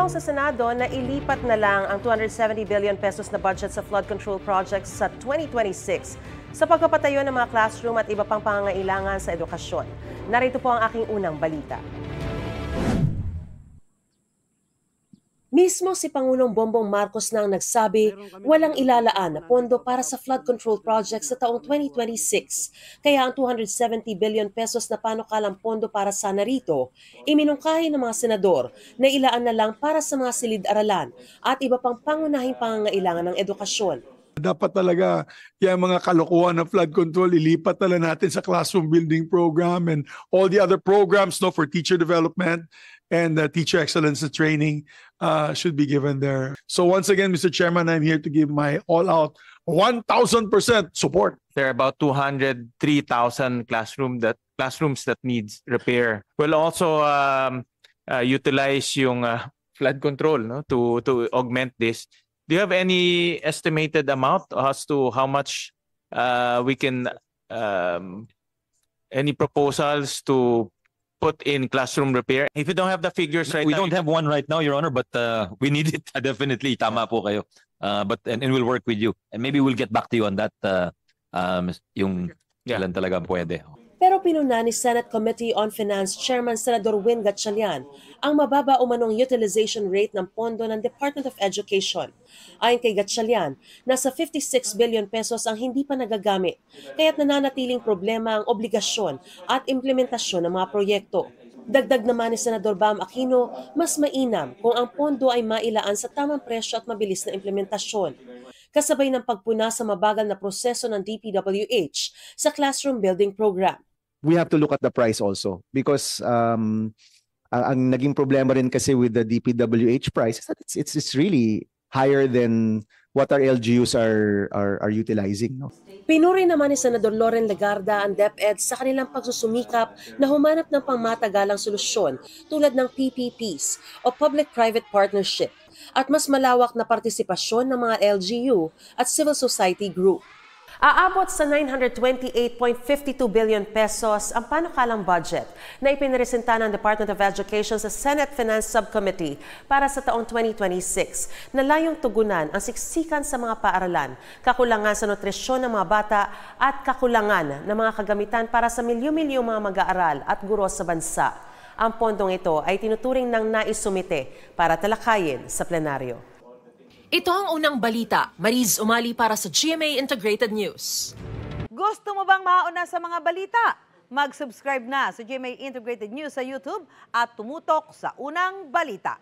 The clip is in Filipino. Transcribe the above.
Sinulong sa Senado na ilipat na lang ang 270 billion pesos na budget sa flood control projects sa 2026 sa pagpapatayo ng mga classroom at iba pang pangangailangan sa edukasyon. Narito po ang aking unang balita. Mismo si Pangulong Bongbong Marcos na ang nagsabi walang ilalaan na pondo para sa flood control project sa taong 2026. Kaya ang 270 billion pesos na panukalang pondo para sana rito, iminungkahi ng mga senador na ilaan na lang para sa mga silid-aralan at iba pang pangunahing pangangailangan ng edukasyon. Dapat talaga yung mga kalokohan ng flood control, ilipat na natin sa classroom building program and all the other programs for teacher development and teacher excellence training should be given there. So once again, Mr. Chairman, I'm here to give my all-out 1,000% support. There are about 203,000 classrooms that needs repair. We'll also utilize yung flood control to augment this. Do you have any estimated amount as to how much we can, any proposals to put in classroom repair? If you don't have the figures right now. We don't have one right now, Your Honor, but we need it definitely. Tama po kayo. And we'll work with you. And maybe we'll get back to you on that, yung ilan talaga pwede. Pero pinuna ni Senate Committee on Finance Chairman Senador Win Gatchalian ang mababa umanong utilization rate ng pondo ng Department of Education. Ayon kay Gatchalian, nasa 56 billion pesos ang hindi pa nagagamit, kaya't nananatiling problema ang obligasyon at implementasyon ng mga proyekto. Dagdag naman ni Senador Bam Aquino, mas mainam kung ang pondo ay mailaan sa tamang presyo at mabilis na implementasyon. Kasabay ng pagpuna sa mabagal na proseso ng DPWH sa classroom building program. We have to look at the price also because ang naging problema rin kasi with the DPWH price is that it's really higher than what our LGUs are utilizing. No? Pinuri naman ni Senador Loren Legarda ang DepEd sa kanilang pagsusumikap na humanap ng pangmatagalang solusyon tulad ng PPPs o Public-Private Partnership at mas malawak na partisipasyon ng mga LGU at civil society group. Aabot sa 928.52 billion pesos ang panukalang budget na ipinresenta ng Department of Education sa Senate Finance Subcommittee para sa taong 2026 na layong tugunan ang siksikan sa mga paaralan, kakulangan sa nutrisyon ng mga bata at kakulangan ng mga kagamitan para sa milyon-milyong mga mag-aaral at guro sa bansa. Ang pondong ito ay tinuturing ng naisumite para talakayin sa plenaryo. Ito ang unang balita. Mariz Umali para sa GMA Integrated News. Gusto mo bang mauna sa mga balita? Mag-subscribe na sa GMA Integrated News sa YouTube at tumutok sa unang balita.